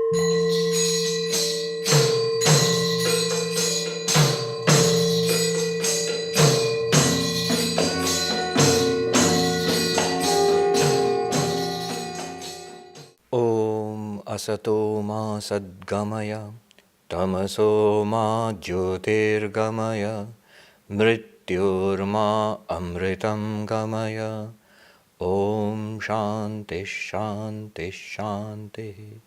Om Asato Ma Sadgamaya Tamaso Ma Jyotirgamaya Mrityurma Amritam Gamaya Om Shanti Shanti Shanti.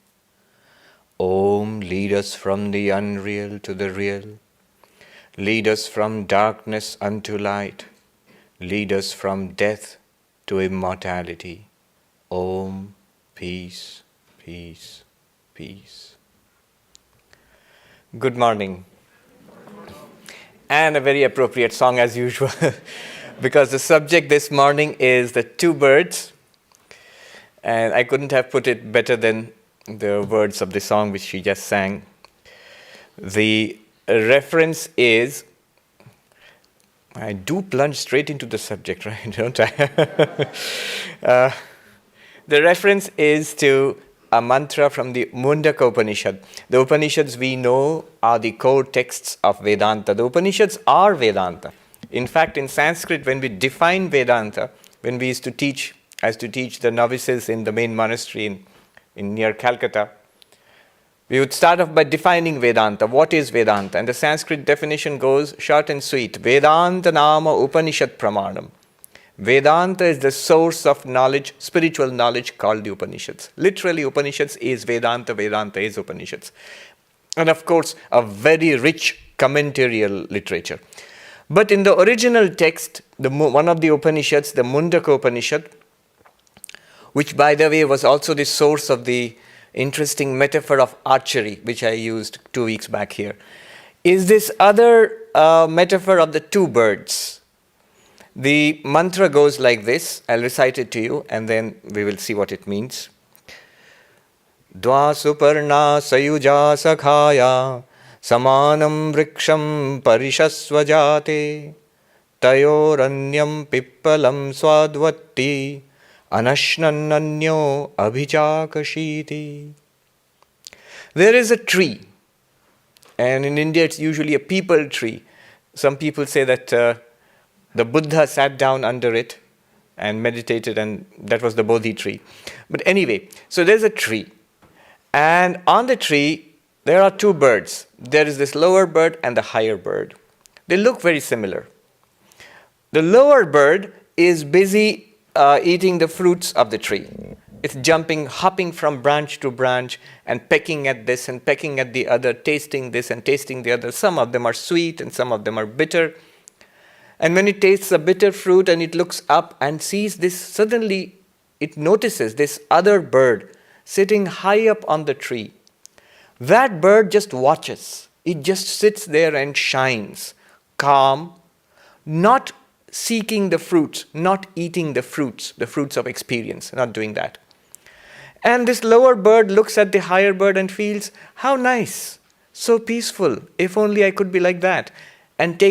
Om, lead us from the unreal to the real. Lead us from darkness unto light. Lead us from death to immortality. Om, peace, peace, peace. Good morning. And a very appropriate song as usual, because the subject this morning is the two birds. And I couldn't have put it better than the words of the song which she just sang. The reference is, I do plunge straight into the subject, right? Don't I? The reference is to a mantra from the Mundaka Upanishad. The Upanishads we know are the core texts of Vedanta. The Upanishads are Vedanta. In fact, in Sanskrit, when we define Vedanta, when we used to teach, the novices in the main monastery in near Calcutta, we would start off by defining Vedanta. What is Vedanta? And the Sanskrit definition goes short and sweet. Vedanta nama Upanishad pramanam. Vedanta is the source of knowledge, spiritual knowledge called the Upanishads. Literally, Upanishads is Vedanta, Vedanta is Upanishads. And of course, a very rich commentarial literature. But in the original text, one of the Upanishads, the Mundaka Upanishad, which by the way was also the source of the interesting metaphor of archery, which I used 2 weeks back here, is this other metaphor of the two birds. The mantra goes like this. I'll recite it to you and then we will see what it means. Dva suparna sayuja sakhaya samanam vriksham parishasvajate tayoranyam pippalam swadvatti anashnananyo abhijakashiti. There is a tree, and in India it's usually a peepal tree. Some people say that the Buddha sat down under it and meditated, and that was the Bodhi tree. But anyway, so there's a tree, and on the tree there are two birds. There is this lower bird and the higher bird. They look very similar. The lower bird is busy eating the fruits of the tree. It's jumping, hopping from branch to branch and pecking at this and pecking at the other, tasting this and tasting the other. Some of them are sweet and some of them are bitter. And when it tastes a bitter fruit and it looks up and sees this, suddenly it notices this other bird sitting high up on the tree. That bird just watches. It just sits there and shines, calm, not seeking the fruits, not eating the fruits of experience, not doing that. And this lower bird looks at the higher bird and feels, how nice, so peaceful, if only I could be like that. And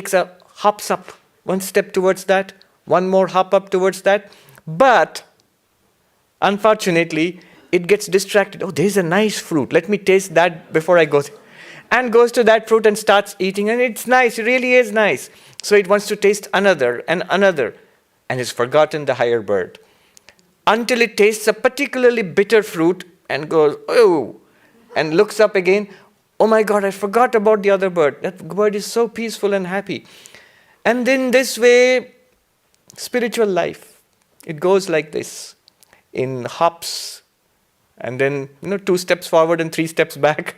hops up one step towards that, one more hop up towards that. But unfortunately, it gets distracted. Oh, there's a nice fruit. Let me taste that before I go. And goes to that fruit and starts eating. And it's nice. It really is nice. So it wants to taste another and another. And has forgotten the higher bird. Until it tastes a particularly bitter fruit and goes, oh, and looks up again. Oh my God, I forgot about the other bird. That bird is so peaceful and happy. And then this way, spiritual life, it goes like this, in hops, and then 2 steps forward and 3 steps back.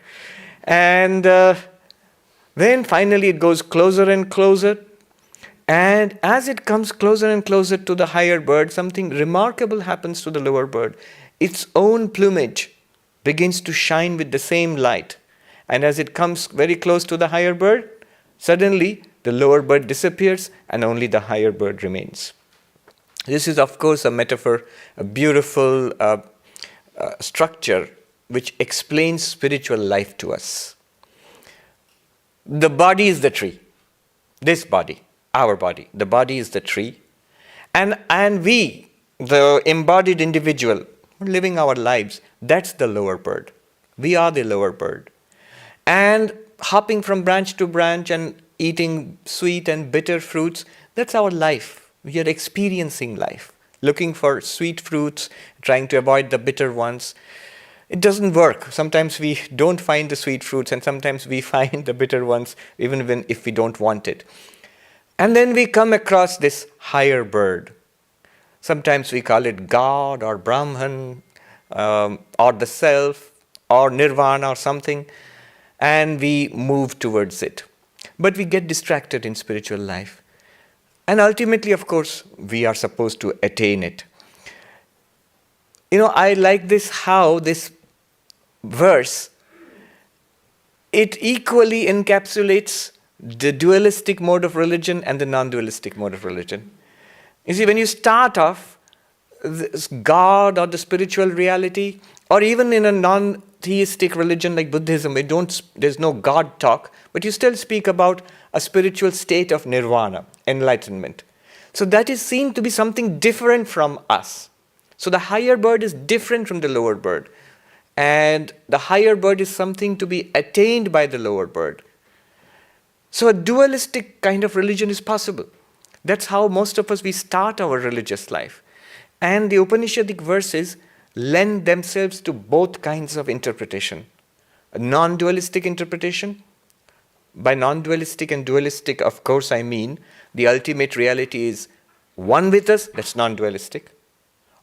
And then finally it goes closer and closer. And as it comes closer and closer to the higher bird, something remarkable happens to the lower bird. Its own plumage begins to shine with the same light. And as it comes very close to the higher bird, suddenly the lower bird disappears and only the higher bird remains. This is, of course, a metaphor, a beautiful structure which explains spiritual life to us. The body is the tree. This body, our body. The body is the tree. And we, the embodied individual, living our lives, that's the lower bird. We are the lower bird. And hopping from branch to branch and eating sweet and bitter fruits, that's our life. We are experiencing life, looking for sweet fruits, trying to avoid the bitter ones. It doesn't work. Sometimes we don't find the sweet fruits, and sometimes we find the bitter ones, even if we don't want it. And then we come across this higher bird. Sometimes we call it God or Brahman, or the self, or nirvana or something, and we move towards it. But we get distracted in spiritual life. And ultimately, of course, we are supposed to attain it. I like how this verse, it equally encapsulates the dualistic mode of religion and the non-dualistic mode of religion. You see, when you start off, this God or the spiritual reality, or even in a non-theistic religion like Buddhism, there's no God talk, but you still speak about a spiritual state of nirvana, enlightenment. So that is seen to be something different from us. So the higher bird is different from the lower bird. And the higher bird is something to be attained by the lower bird. So a dualistic kind of religion is possible. That's how most of us, we start our religious life. And the Upanishadic verses lend themselves to both kinds of interpretation. A non-dualistic interpretation. By non-dualistic and dualistic, of course, I mean the ultimate reality is one with us, that's non-dualistic.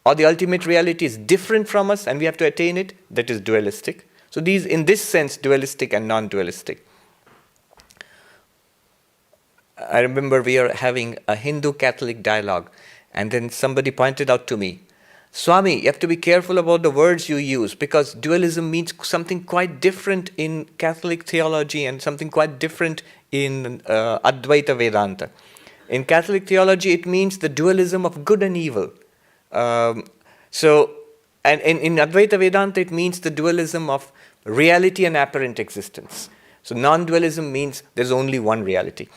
Or the ultimate reality is different from us and we have to attain it, that is dualistic. So these, in this sense, dualistic and non-dualistic. I remember we are having a Hindu-Catholic dialogue, and then somebody pointed out to me, Swami, you have to be careful about the words you use, because dualism means something quite different in Catholic theology and something quite different in Advaita Vedanta. In Catholic theology, it means the dualism of good and evil. And in Advaita Vedanta, it means the dualism of reality and apparent existence. So non-dualism means there's only one reality.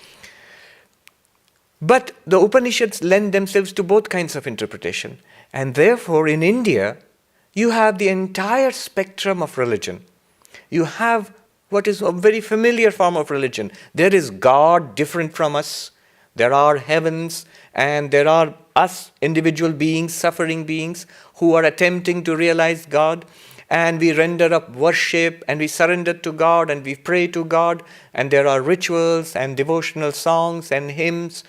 But the Upanishads lend themselves to both kinds of interpretation. And therefore, in India, you have the entire spectrum of religion. You have what is a very familiar form of religion. There is God different from us. There are heavens, and there are us, individual beings, suffering beings, who are attempting to realize God. And we render up worship, and we surrender to God, and we pray to God. And there are rituals, and devotional songs, and hymns,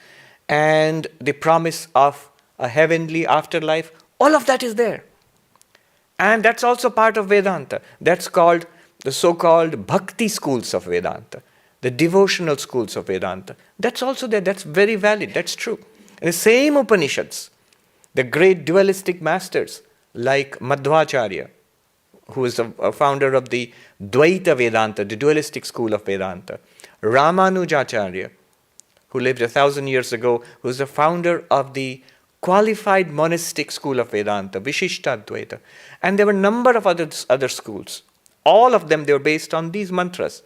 and the promise of a heavenly afterlife. All of that is there. And that's also part of Vedanta. That's called the so-called bhakti schools of Vedanta, the devotional schools of Vedanta. That's also there. That's very valid. That's true. And the same Upanishads, the great dualistic masters like Madhvacharya, who is a founder of the Dvaita Vedanta, the dualistic school of Vedanta, Ramanujacharya, who lived 1,000 years ago, who is the founder of the qualified monastic school of Vedanta, Vishishtadvaita. And there were a number of other schools. All of them, they were based on these mantras.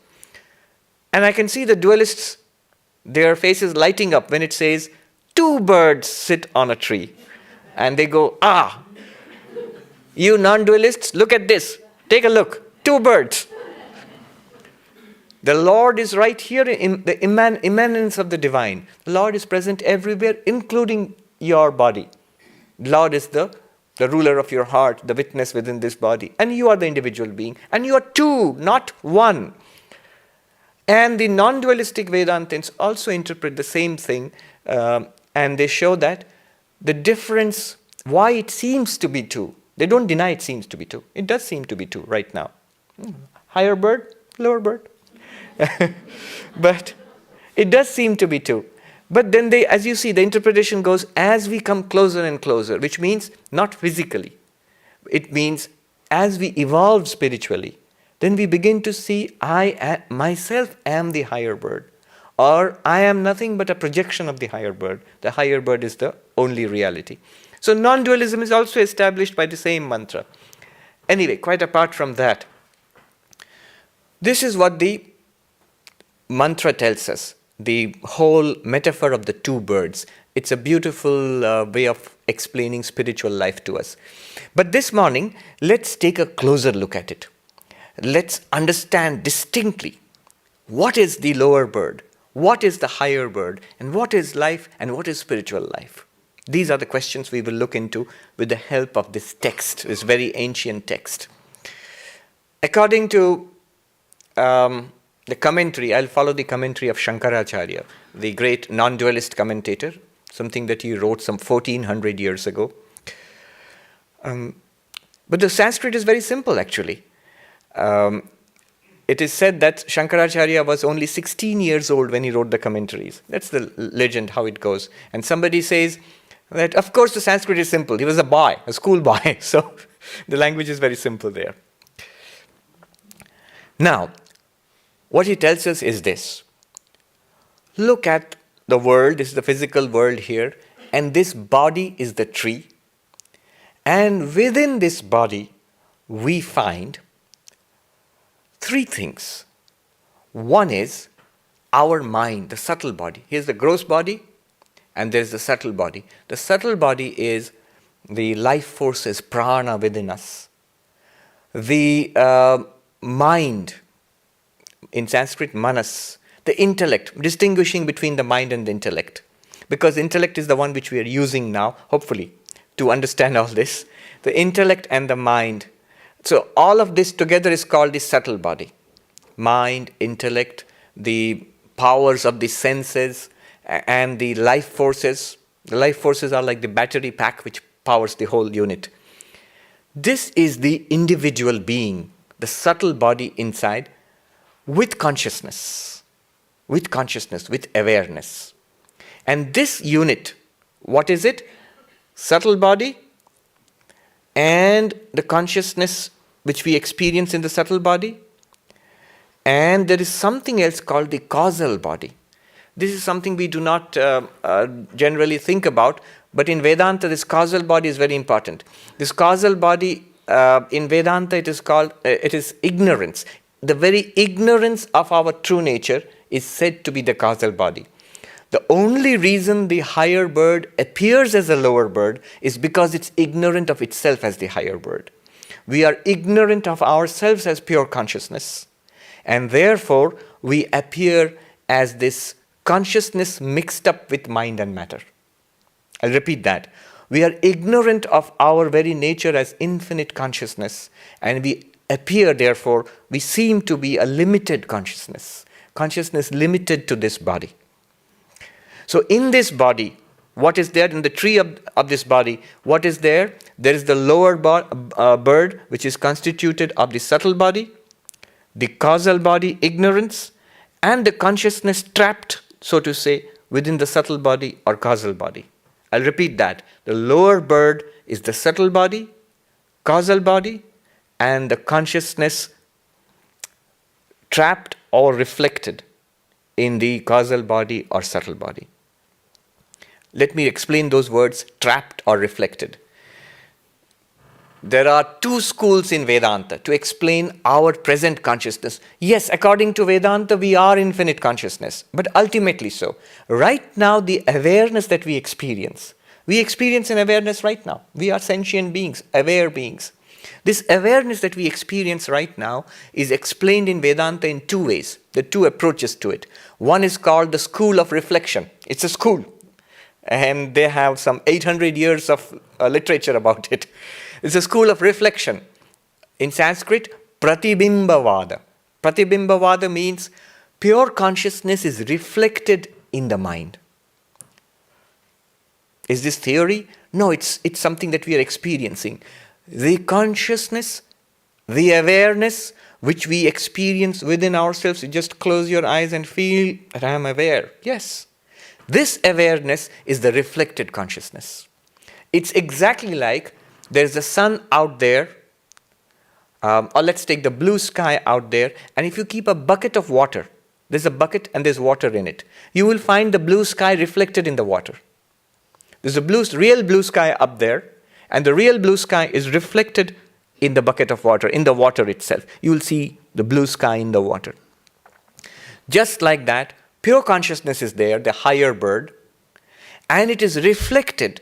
And I can see the dualists, their faces lighting up when it says, 2 birds sit on a tree. And they go, you non-dualists, look at this. Take a look. 2 birds. The Lord is right here in the immanence of the divine. The Lord is present everywhere, including your body. The Lord is the ruler of your heart, the witness within this body. And you are the individual being. And you are 2, not 1. And the non-dualistic Vedantins also interpret the same thing. And they show that the difference, why it seems to be 2. They don't deny it seems to be 2. It does seem to be 2 right now. Higher bird, lower bird. But it does seem to be 2. But then as you see, the interpretation goes as we come closer and closer, which means not physically. It means as we evolve spiritually, then we begin to see I myself am the higher bird. Or I am nothing but a projection of the higher bird. The higher bird is the only reality. So non-dualism is also established by the same mantra. Anyway, quite apart from that, this is what the mantra tells us, the whole metaphor of the 2 birds. It's a beautiful way of explaining spiritual life to us. But this morning, let's take a closer look at it. let's understand distinctly what is the lower bird, what is the higher bird, and what is life and what is spiritual life. These are the questions we will look into with the help of this text, this very ancient text. According to the commentary, I'll follow the commentary of Shankaracharya, the great non-dualist commentator, something that he wrote some 1400 years ago. But the Sanskrit is very simple, actually. It is said that Shankaracharya was only 16 years old when he wrote the commentaries. That's the legend, how it goes. And somebody says that, of course, the Sanskrit is simple. He was a boy, a school boy. So the language is very simple there. Now, what he tells us is this. Look at the world. This is the physical world here. And this body is the tree. And within this body, we find three things. One is our mind, the subtle body. Here's the gross body, and there's the subtle body. The subtle body is the life forces, prana within us. The mind, in Sanskrit, manas, the intellect, distinguishing between the mind and the intellect. Because intellect is the one which we are using now, hopefully, to understand all this. The intellect and the mind. So all of this together is called the subtle body. Mind, intellect, the powers of the senses, and the life forces. The life forces are like the battery pack which powers the whole unit. This is the individual being, the subtle body inside, with consciousness, with awareness. And this unit, what is it? Subtle body and the consciousness which we experience in the subtle body. And there is something else called the causal body. This is something we do not generally think about, but in Vedanta, this causal body is very important. This causal body, in Vedanta, it is ignorance. The very ignorance of our true nature is said to be the causal body. The only reason the higher bird appears as a lower bird is because it's ignorant of itself as the higher bird. We are ignorant of ourselves as pure consciousness, and therefore we appear as this consciousness mixed up with mind and matter. I'll repeat that. We are ignorant of our very nature as infinite consciousness, and we appear, therefore, we seem to be a limited consciousness limited to this body. So in this body, what is there in the tree of this body? What is there? There is the lower bird, which is constituted of the subtle body, the causal body, ignorance, and the consciousness trapped, so to say, within the subtle body or causal body. I'll repeat that. The lower bird is the subtle body, causal body, and the consciousness trapped or reflected in the causal body or subtle body. Let me explain those words, trapped or reflected. There are two schools in Vedanta to explain our present consciousness. Yes, according to Vedanta, we are infinite consciousness, but ultimately so. Right now, the awareness that we experience an awareness right now. We are sentient beings, aware beings. This awareness that we experience right now is explained in Vedanta in two ways. There are two approaches to it. One is called the school of reflection. It's a school, and they have some 800 years of literature about it. It's a school of reflection. In Sanskrit, Pratibimbavada. Pratibimbavada means pure consciousness is reflected in the mind. Is this theory? No, it's something that we are experiencing. The consciousness, the awareness which we experience within ourselves, you just close your eyes and feel that I am aware. Yes. This awareness is the reflected consciousness. It's exactly like there's the sun out there, or let's take the blue sky out there, and if you keep a bucket of water, there's a bucket and there's water in it, you will find the blue sky reflected in the water. There's a real blue sky up there, and the real blue sky is reflected in the bucket of water, in the water itself. You will see the blue sky in the water. Just like that, pure consciousness is there, the higher bird, and it is reflected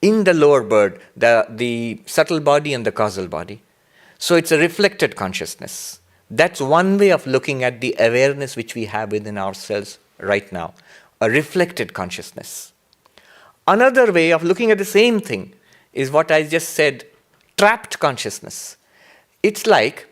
in the lower bird, the subtle body and the causal body. So it's a reflected consciousness. That's one way of looking at the awareness which we have within ourselves right now, a reflected consciousness. Another way of looking at the same thing is what I just said, trapped consciousness. It's like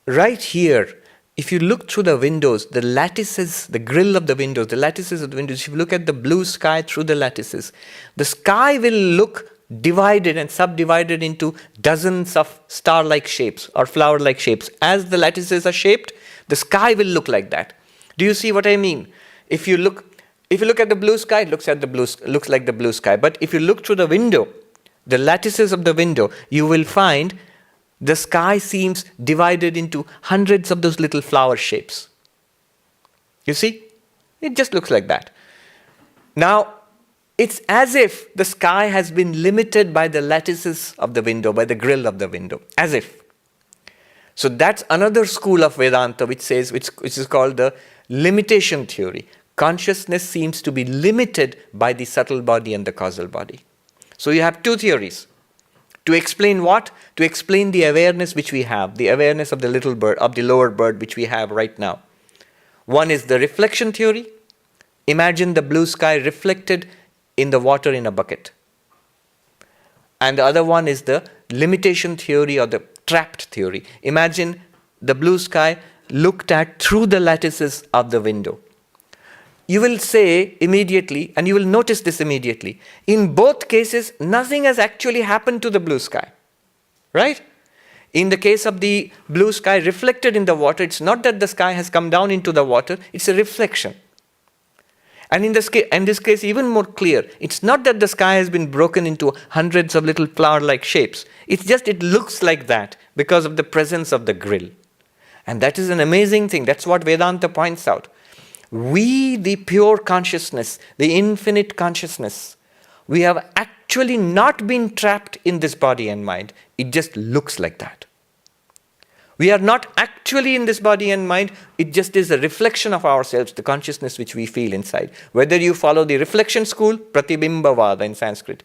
right here, if you look through the windows, the lattices, the grill of the windows, the lattices of the windows, if you look at the blue sky through the lattices, the sky will look divided and subdivided into dozens of star-like shapes or flower-like shapes. As the lattices are shaped, the sky will look like that. Do you see what I mean? If you look at the blue sky, it looks like the blue sky. But if you look through the window, the lattices of the window, you will find the sky seems divided into hundreds of those little flower shapes. You see? It just looks like that. Now, it's as if the sky has been limited by the lattices of the window, by the grill of the window. As if. So that's another school of Vedanta which is called the limitation theory. Consciousness seems to be limited by the subtle body and the causal body. So you have two theories. To explain what? To explain the awareness which we have, the awareness of the little bird, of the lower bird which we have right now. One is the reflection theory. Imagine the blue sky reflected in the water in a bucket. And the other one is the limitation theory or the trapped theory. Imagine the blue sky looked at through the lattices of the window. You will say immediately, and you will notice this immediately, in both cases, nothing has actually happened to the blue sky. Right? In the case of the blue sky reflected in the water, it's not that the sky has come down into the water, it's a reflection. And in this case, even more clear, it's not that the sky has been broken into hundreds of little flower-like shapes. It's just it looks like that because of the presence of the grill. And that is an amazing thing. That's what Vedanta points out. We, the pure consciousness, the infinite consciousness, we have actually not been trapped in this body and mind. It just looks like that. We are not actually in this body and mind. It just is a reflection of ourselves, the consciousness which we feel inside. Whether you follow the reflection school, Pratibhimbavada in Sanskrit,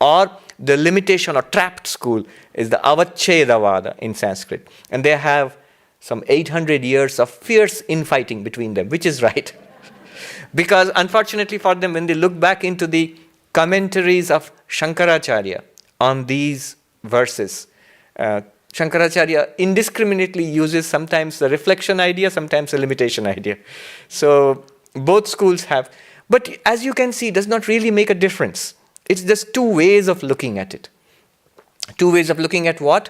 or the limitation or trapped school is the Avachedavada in Sanskrit. And they have some 800 years of fierce infighting between them, which is right. Because unfortunately for them, when they look back into the commentaries of Shankaracharya on these verses, Shankaracharya indiscriminately uses sometimes the reflection idea, sometimes the limitation idea. So both schools have. But as you can see, it does not really make a difference. It's just two ways of looking at it. Two ways of looking at what?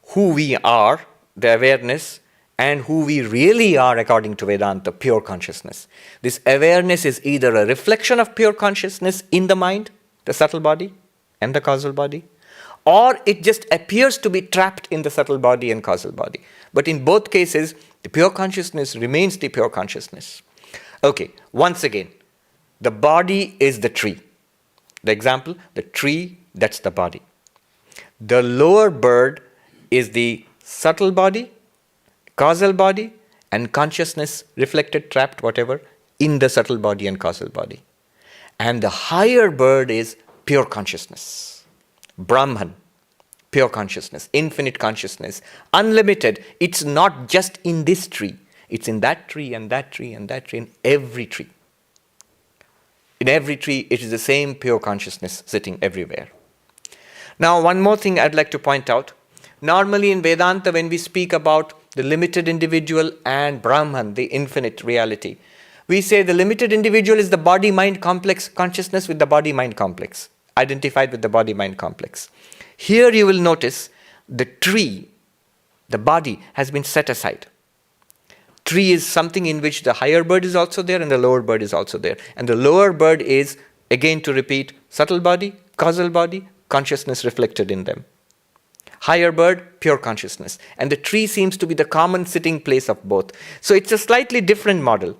Who we are, the awareness, and who we really are according to Vedanta, pure consciousness. This awareness is either a reflection of pure consciousness in the mind, the subtle body and the causal body, or it just appears to be trapped in the subtle body and causal body. But in both cases, the pure consciousness remains the pure consciousness. Okay, once again, the body is the tree. The example, the tree, that's the body. The lower bird is the subtle body, causal body, and consciousness, reflected, trapped, whatever, in the subtle body and causal body. And the higher bird is pure consciousness. Brahman, pure consciousness, infinite consciousness, unlimited. It's not just in this tree. It's in that tree and that tree and that tree and every tree. In every tree, it is the same pure consciousness sitting everywhere. Now, one more thing I'd like to point out. Normally in Vedanta, when we speak about the limited individual and Brahman, the infinite reality, we say the limited individual is the body-mind complex consciousness with the body-mind complex, identified with the body-mind complex. Here you will notice the tree, the body, has been set aside. Tree is something in which the higher bird is also there and the lower bird is also there. And the lower bird is, again to repeat, subtle body, causal body, consciousness reflected in them. Higher bird, pure consciousness. And the tree seems to be the common sitting place of both. So it's a slightly different model.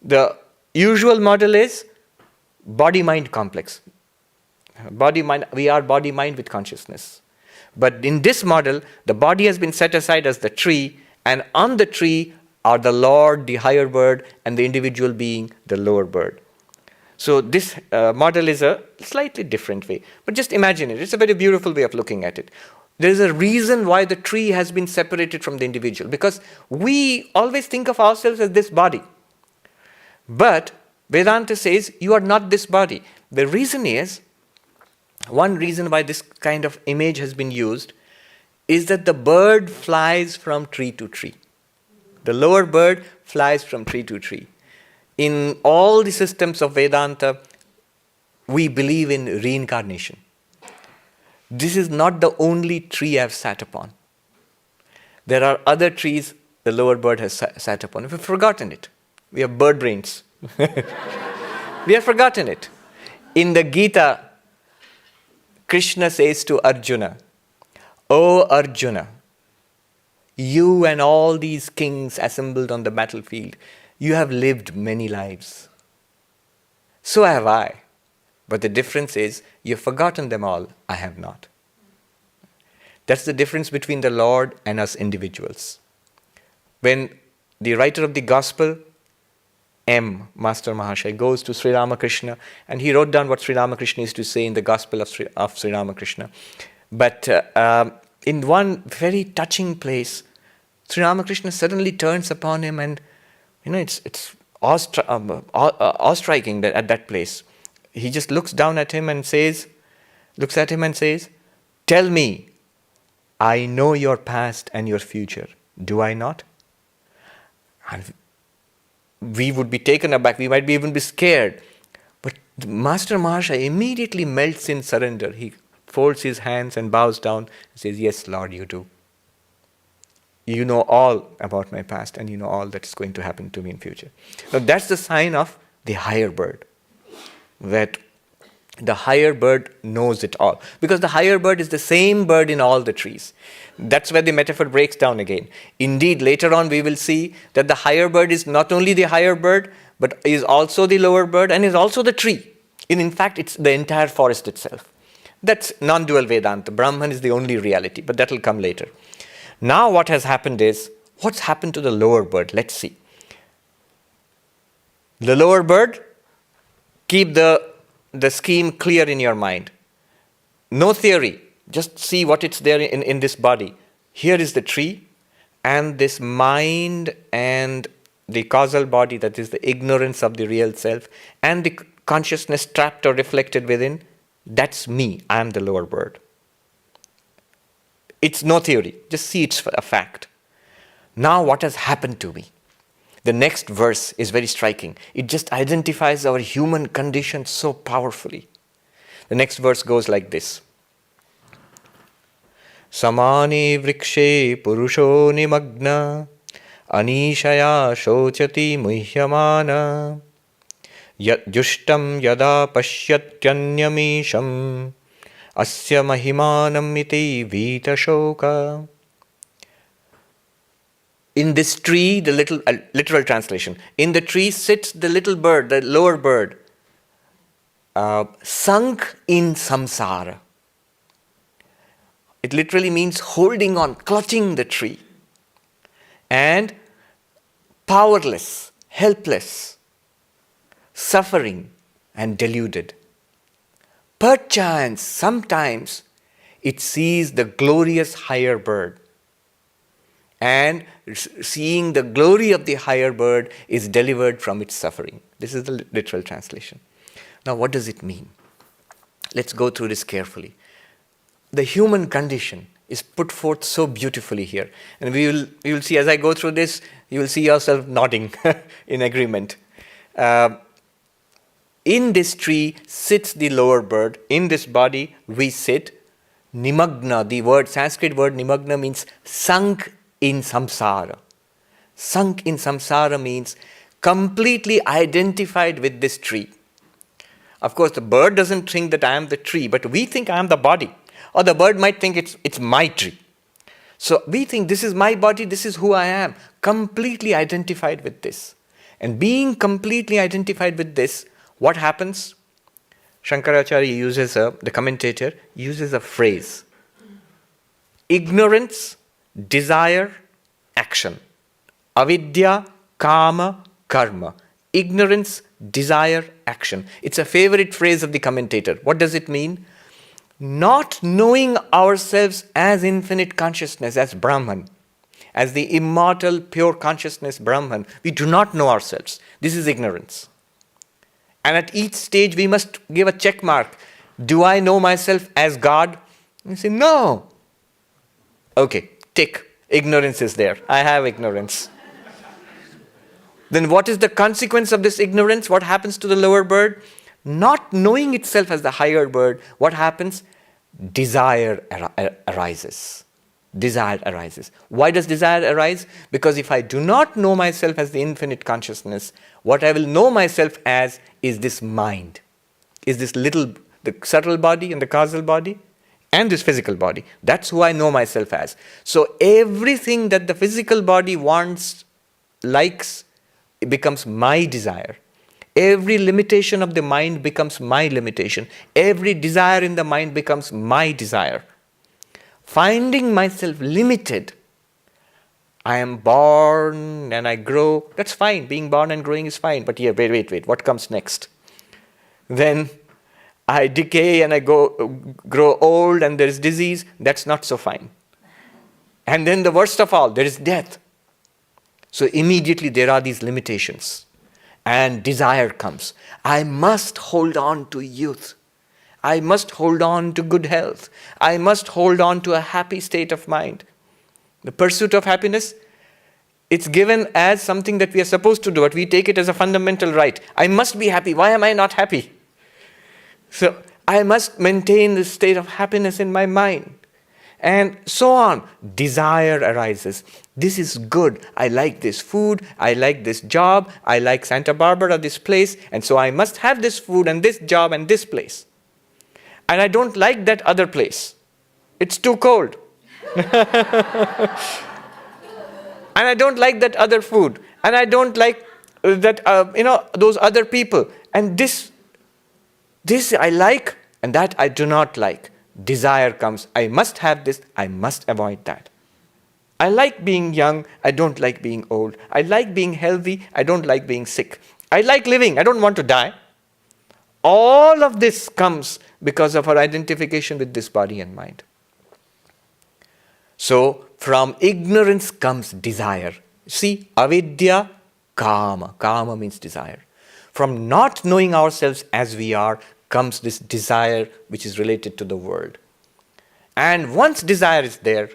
The usual model is body-mind complex. Body-mind, we are body-mind with consciousness. But in this model, the body has been set aside as the tree, and on the tree are the Lord, the higher bird, and the individual being the lower bird. So this model is a slightly different way. But just imagine it. It's a very beautiful way of looking at it. There is a reason why the tree has been separated from the individual, because we always think of ourselves as this body. But Vedanta says you are not this body. The reason is, one reason why this kind of image has been used is that the bird flies from tree to tree. The lower bird flies from tree to tree. In all the systems of Vedanta, we believe in reincarnation. This is not the only tree I've sat upon. There are other trees the lower bird has sat upon. We've forgotten it. We have bird brains. We have forgotten it. In the Gita, Krishna says to Arjuna, "O Arjuna, you and all these kings assembled on the battlefield, you have lived many lives. So have I. But the difference is, you've forgotten them all, I have not." That's the difference between the Lord and us individuals. When the writer of the Gospel, Master Mahashaya, goes to Sri Ramakrishna, and he wrote down what Sri Ramakrishna used to say in the Gospel of Sri Ramakrishna. But in one very touching place, Sri Ramakrishna suddenly turns upon him, and it's awe-striking at that place. He just looks at him and says, "Tell me, I know your past and your future. Do I not?" And we would be taken aback. We might even be scared. But Master Mahashaya immediately melts in surrender. He folds his hands and bows down and says, "Yes, Lord, you do. You know all about my past, and you know all that is going to happen to me in future." Now that's the sign of the higher bird. That the higher bird knows it all. Because the higher bird is the same bird in all the trees. That's where the metaphor breaks down again. Indeed, later on we will see that the higher bird is not only the higher bird, but is also the lower bird and is also the tree. In fact, it's the entire forest itself. That's non-dual Vedanta. Brahman is the only reality, but that will come later. Now what has happened is, what's happened to the lower bird? Let's see. The lower bird, keep the scheme clear in your mind. No theory. Just see what it's there in this body. Here is the tree, and this mind and the causal body, that is the ignorance of the real self, and the consciousness trapped or reflected within, that's me. I am the lower bird. It's no theory. Just see it's a fact. Now what has happened to me? The next verse is very striking. It just identifies our human condition so powerfully. The next verse goes like this. Samani vrikshe purusho nimagna anishaya shochati muhyamana jushtam yada pasyatyanyamisham asya mahimanam iti vita shoka. In this tree, the literal translation, in the tree sits the little bird, the lower bird, sunk in samsara. It literally means holding on, clutching the tree, and powerless, helpless, suffering, and deluded. Perchance, sometimes, it sees the glorious higher bird. And seeing the glory of the higher bird is delivered from its suffering. This is the literal translation. Now, what does it mean? Let's go through this carefully. The human condition is put forth so beautifully here. And we will see, as I go through this, you will see yourself nodding in agreement. In this tree sits the lower bird. In this body, we sit. Nimagna, the Sanskrit word nimagna means sunk in samsara. Sunk in samsara means completely identified with this tree. Of course, the bird doesn't think that I am the tree, but we think I am the body. Or the bird might think it's my tree. So we think this is my body, this is who I am. Completely identified with this. And being completely identified with this, what happens? Shankaracharya the commentator uses a phrase. Ignorance, desire, action. Avidya, kama, karma. Ignorance, desire, action. It's a favorite phrase of the commentator. What does it mean? not knowing ourselves as infinite consciousness, as Brahman, as the immortal, pure consciousness Brahman, we do not know ourselves. This is ignorance. And at each stage we must give a check mark. Do I know myself as God? You say, no. Okay, tick. Ignorance is there. I have ignorance. Then what is the consequence of this ignorance? What happens to the lower bird? Not knowing itself as the higher bird, what happens? Desire arises. Desire arises. Why does desire arise? Because if I do not know myself as the infinite consciousness, what I will know myself as is this mind. Is this the subtle body and the causal body and this physical body. That's who I know myself as. So everything that the physical body wants, likes, it becomes my desire. Every limitation of the mind becomes my limitation. Every desire in the mind becomes my desire. Finding myself limited, I am born and I grow. That's fine. Being born and growing is fine. But here, wait. What comes next? Then I decay and I grow old and there is disease. That's not so fine. And then the worst of all, there is death. So immediately there are these limitations. And desire comes. I must hold on to youth. I must hold on to good health. I must hold on to a happy state of mind. The pursuit of happiness, it's given as something that we are supposed to do, but we take it as a fundamental right. I must be happy. Why am I not happy? So I must maintain this state of happiness in my mind. And so on. Desire arises. This is good. I like this food. I like this job. I like Santa Barbara, this place. And so I must have this food and this job and this place. And I don't like that other place. It's too cold. And I don't like that other food. And I don't like those other people. And this I like and that I do not like. Desire comes. I must have this. I must avoid that. I like being young. I don't like being old. I like being healthy. I don't like being sick. I like living. I don't want to die. All of this comes because of our identification with this body and mind. So, from ignorance comes desire. See, avidya, kama. Kama means desire. From not knowing ourselves as we are comes this desire which is related to the world. And once desire is there,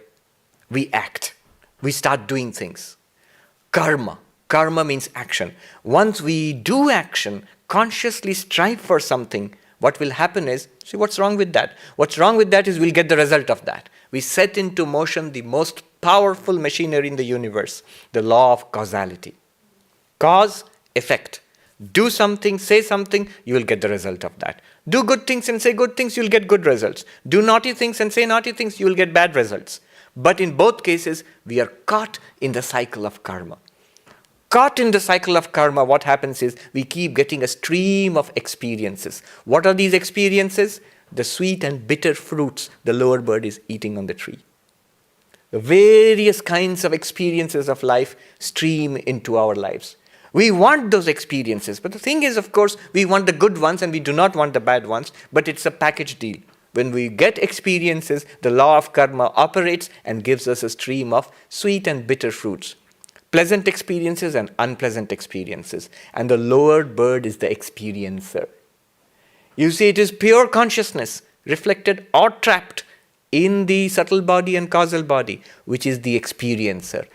we act. We start doing things. Karma. Karma means action. Once we do action, consciously strive for something, what will happen is, see what's wrong with that? What's wrong with that is we'll get the result of that. We set into motion the most powerful machinery in the universe, the law of causality. Cause, effect. Do something, say something, you will get the result of that. Do good things and say good things, you'll get good results. Do naughty things and say naughty things, you will get bad results. But in both cases, we are caught in the cycle of karma. Caught in the cycle of karma, what happens is we keep getting a stream of experiences. What are these experiences? The sweet and bitter fruits the lower bird is eating on the tree. The various kinds of experiences of life stream into our lives. We want those experiences, but the thing is, of course, we want the good ones and we do not want the bad ones, but it's a package deal. When we get experiences, the law of karma operates and gives us a stream of sweet and bitter fruits. Pleasant experiences and unpleasant experiences. And the lower bird is the experiencer. You see, it is pure consciousness, reflected or trapped in the subtle body and causal body, which is the experiencer.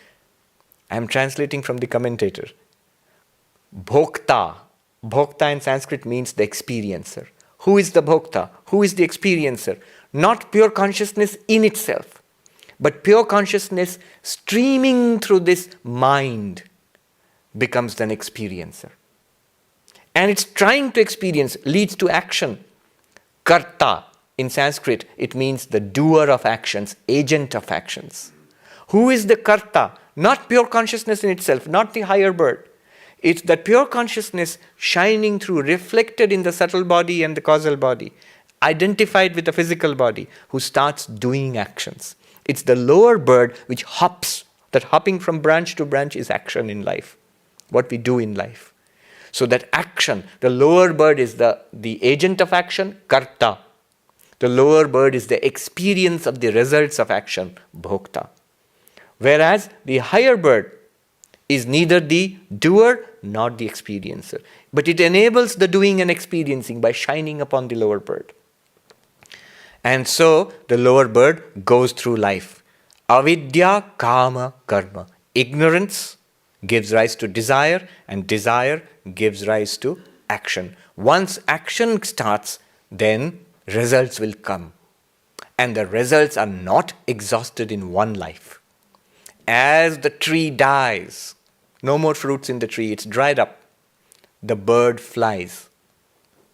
I am translating from the commentator. Bhokta. Bhokta in Sanskrit means the experiencer. Who is the bhokta? Who is the experiencer? Not pure consciousness in itself, but pure consciousness streaming through this mind becomes an experiencer. And it's trying to experience, leads to action. Karta in Sanskrit, it means the doer of actions, agent of actions. Who is the karta? Not pure consciousness in itself, not the higher bird. It's that pure consciousness shining through, reflected in the subtle body and the causal body, identified with the physical body, who starts doing actions. It's the lower bird which hops. That hopping from branch to branch is action in life, what we do in life. So that action, the lower bird is the agent of action, karta. The lower bird is the experience of the results of action, bhokta. Whereas the higher bird is neither the doer nor the experiencer, but it enables the doing and experiencing by shining upon the lower bird. And so the lower bird goes through life. Avidya, kama, karma. Ignorance gives rise to desire, and desire gives rise to action. Once action starts, then results will come. And the results are not exhausted in one life. As the tree dies, no more fruits in the tree, it's dried up. The bird flies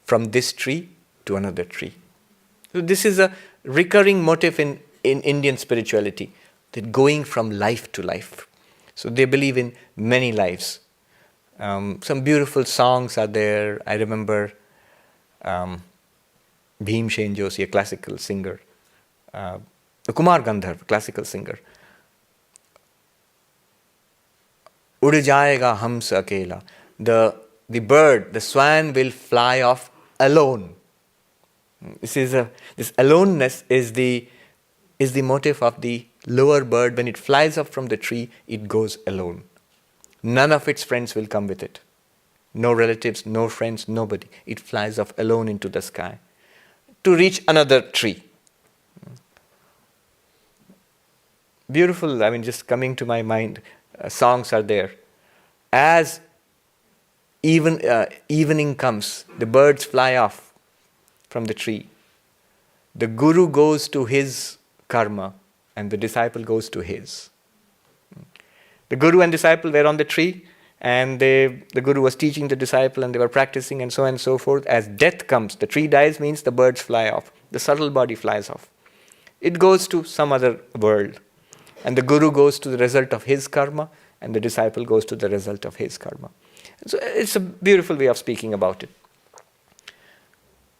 from this tree to another tree. So this is a recurring motif in Indian spirituality, that going from life to life. So they believe in many lives. Some beautiful songs are there. I remember Bhim Shen Joshi, a classical singer, Kumar Gandharv, classical singer. Ud jayega hams akela. The bird, the swan will fly off alone. This aloneness is the motive of the lower bird. When it flies up from the tree, it goes alone. None of its friends will come with it. No relatives, no friends, nobody. It flies off alone into the sky to reach another tree. Beautiful, just coming to my mind, songs are there. As evening comes, the birds fly off from the tree. The guru goes to his karma and the disciple goes to his. The guru and disciple were on the tree, and the guru was teaching the disciple, and they were practicing, and so on and so forth. As death comes, the tree dies, means the birds fly off. The subtle body flies off. It goes to some other world. And the guru goes to the result of his karma, and the disciple goes to the result of his karma. So it's a beautiful way of speaking about it.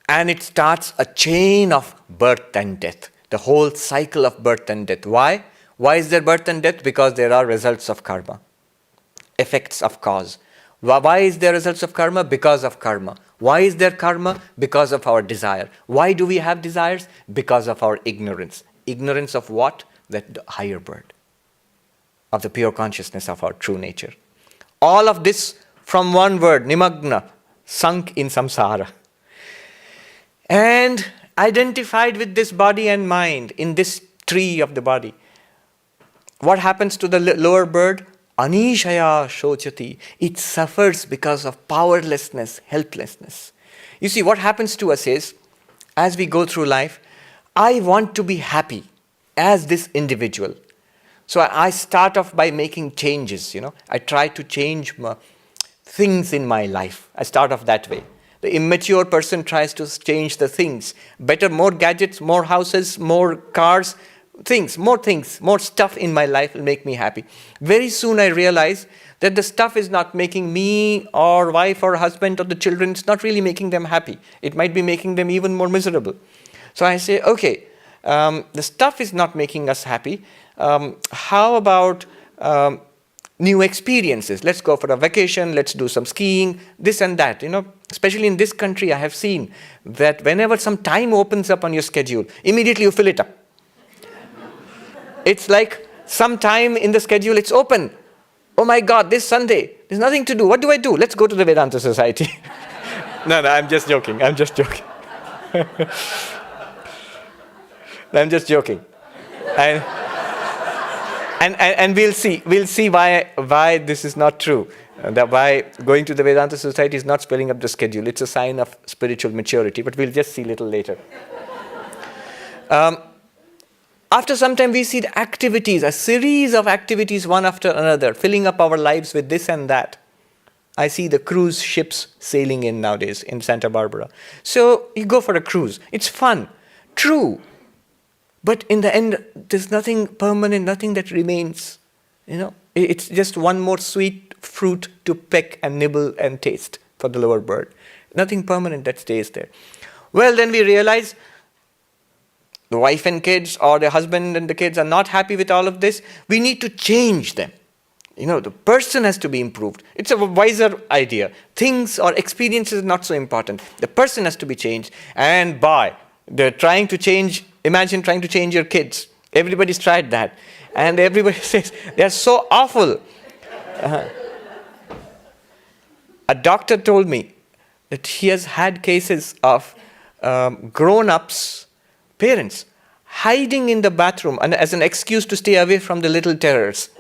And it starts a chain of birth and death. The whole cycle of birth and death. Why? Why is there birth and death? Because there are results of karma. Effects of cause. Why is there results of karma? Because of karma. Why is there karma? Because of our desire. Why do we have desires? Because of our ignorance. Ignorance of what? That the higher bird. Of the pure consciousness of our true nature. All of this from one word, nimagna, sunk in samsara. And identified with this body and mind, in this tree of the body. What happens to the lower bird? Anishaya shochati. It suffers because of powerlessness, helplessness. You see, what happens to us is, as we go through life, I want to be happy as this individual. So I start off by making changes, I try to change things in my life. I start off that way. The immature person tries to change the things. Better, more gadgets, more houses, more cars, more stuff in my life will make me happy. Very soon I realize that the stuff is not making me or wife or husband or the children, it's not really making them happy. It might be making them even more miserable. So I say, okay, the stuff is not making us happy. How about new experiences? Let's go for a vacation, let's do some skiing, this and that. Especially in this country, I have seen that whenever some time opens up on your schedule, immediately you fill it up. It's like some time in the schedule, it's open. Oh my God, this Sunday, there's nothing to do. What do I do? Let's go to the Vedanta Society. No, I'm just joking. I'm just joking. And we'll see why this is not true. That why going to the Vedanta Society is not spelling up the schedule. It's a sign of spiritual maturity, but we'll just see a little later. After some time, we see the activities, a series of activities, one after another, filling up our lives with this and that. I see the cruise ships sailing in nowadays in Santa Barbara. So you go for a cruise. It's fun. True. But in the end, there's nothing permanent, nothing that remains. It's just one more sweet fruit to peck and nibble and taste for the lower bird. Nothing permanent that stays there. Well, then we realize the wife and kids or the husband and the kids are not happy with all of this. We need to change them. The person has to be improved. It's a wiser idea. Things or experiences are not so important. The person has to be changed. And They're trying to change, imagine trying to change your kids. Everybody's tried that. And everybody says, they're so awful. A doctor told me that he has had cases of grown-ups, parents, hiding in the bathroom and as an excuse to stay away from the little terrors.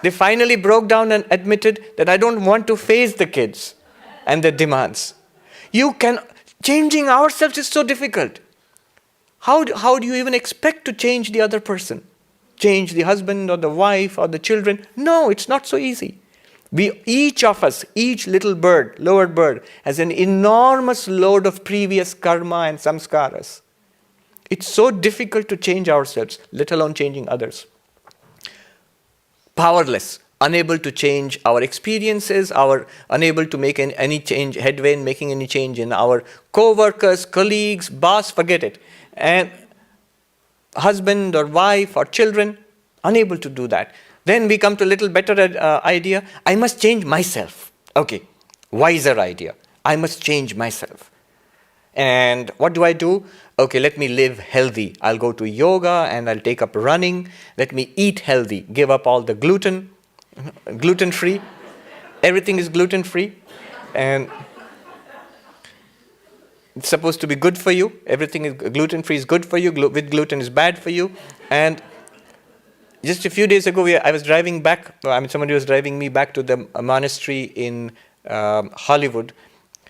They finally broke down and admitted that I don't want to face the kids and their demands. Changing ourselves is so difficult. How do you even expect to change the other person? Change the husband or the wife or the children? No, it's not so easy. Each of us, each little bird, lower bird, has an enormous load of previous karma and samskaras. It's so difficult to change ourselves, let alone changing others. Powerless, unable to change our experiences, unable to make any change, headway in making any change in our co-workers, colleagues, boss, forget it. And husband or wife or children, unable to do that. Then we come to a little better idea. I must change myself. Okay, wiser idea. I must change myself. And what do? Okay, let me live healthy. I'll go to yoga and I'll take up running. Let me eat healthy. Give up all the gluten-free. Everything is gluten-free. And it's supposed to be good for you. Everything is gluten-free is good for you. With gluten is bad for you. And just a few days ago, I was driving back. Somebody was driving me back to the monastery in Hollywood.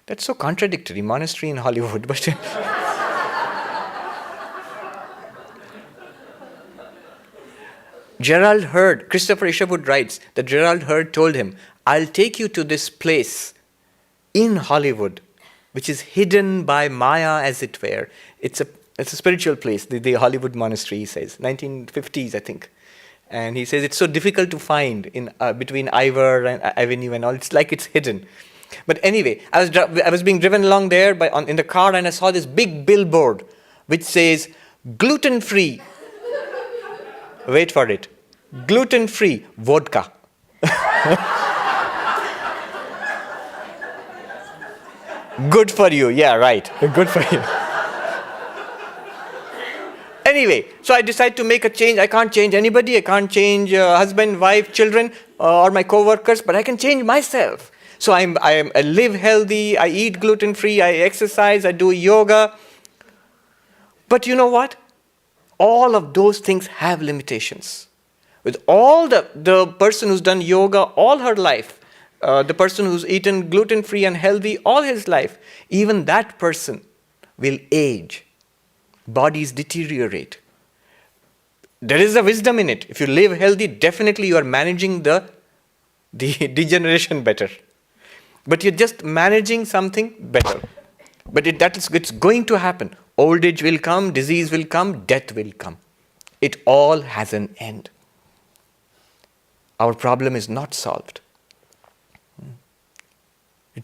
That's so contradictory, monastery in Hollywood. But Gerald Hurd, Christopher Isherwood writes that Gerald Hurd told him, I'll take you to this place in Hollywood, which is hidden by Maya, as it were. It's a spiritual place, the Hollywood monastery, he says, 1950s, I think. And he says it's so difficult to find in between Ivor and Avenue and all. It's like it's hidden. But anyway, I was being driven along there in the car, and I saw this big billboard which says gluten-free. Wait for it. Gluten-free vodka. Good for you. Yeah, right. Good for you. Anyway, so I decide to make a change. I can't change anybody. I can't change husband, wife, children, or my co-workers, but I can change myself. So I live healthy, I eat gluten-free, I exercise, I do yoga. But you know what? All of those things have limitations. With all the person who's done yoga all her life, the person who's eaten gluten-free and healthy all his life, even that person will age. Bodies deteriorate. There is a wisdom in it. If you live healthy, definitely you are managing the degeneration better. But you're just managing something better. But it's going to happen. Old age will come, disease will come, death will come. It all has an end. Our problem is not solved.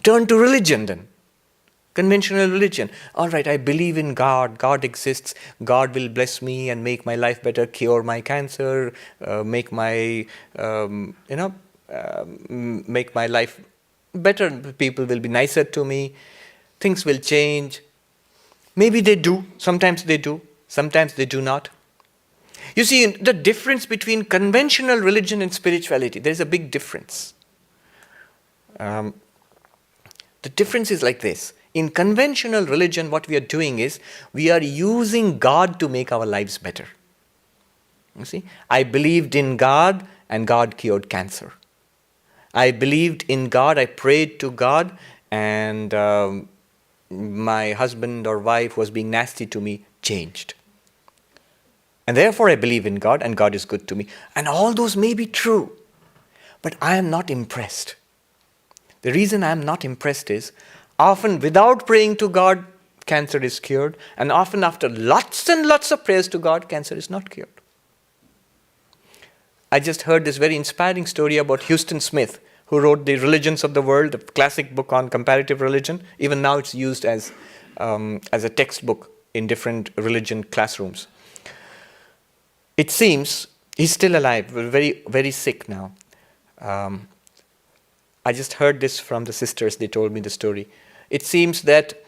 Turn to religion then. Conventional religion. All right, I believe in God. God exists. God will bless me and make my life better, cure my cancer, make my life better. People will be nicer to me. Things will change. Maybe they do. Sometimes they do. Sometimes they do not. You see, the difference between conventional religion and spirituality, there's a big difference. The difference is like this. In conventional religion, what we are doing is, we are using God to make our lives better. You see, I believed in God and God cured cancer. I believed in God, I prayed to God, and my husband or wife who was being nasty to me changed. And therefore I believe in God and God is good to me. And all those may be true, but I am not impressed. The reason I am not impressed is, often without praying to God, cancer is cured. And often after lots and lots of prayers to God, cancer is not cured. I just heard this very inspiring story about Houston Smith, who wrote The Religions of the World, the classic book on comparative religion. Even now it's used as a textbook in different religion classrooms. It seems he's still alive, very, very sick now. I just heard this from the sisters, they told me the story. It seems that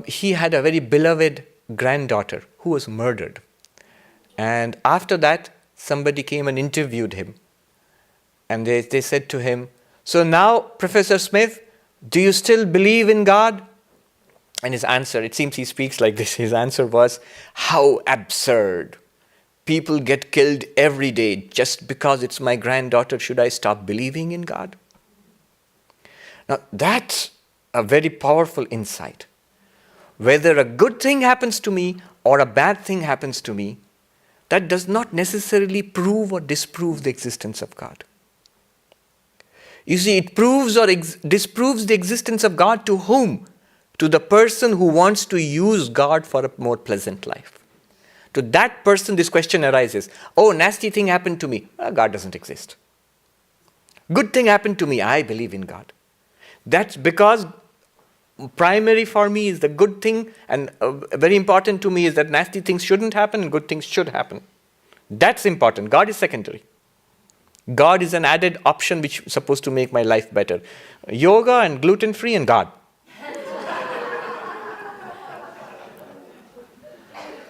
he had a very beloved granddaughter who was murdered. And after that, somebody came and interviewed him. And they said to him, "So now, Professor Smith, do you still believe in God?" And his answer, it seems he speaks like this, his answer was, "How absurd. People get killed every day. Just because it's my granddaughter, should I stop believing in God?" Now, that's a very powerful insight. Whether a good thing happens to me or a bad thing happens to me, that does not necessarily prove or disprove the existence of God. You see, it proves or disproves the existence of God to whom? To the person who wants to use God for a more pleasant life. To that person, this question arises. Oh, nasty thing happened to me. God doesn't exist. Good thing happened to me. I believe in God. That's because primary for me is the good thing, and very important to me is that nasty things shouldn't happen and good things should happen. That's important. God is secondary. God is an added option which is supposed to make my life better. Yoga and gluten-free and God.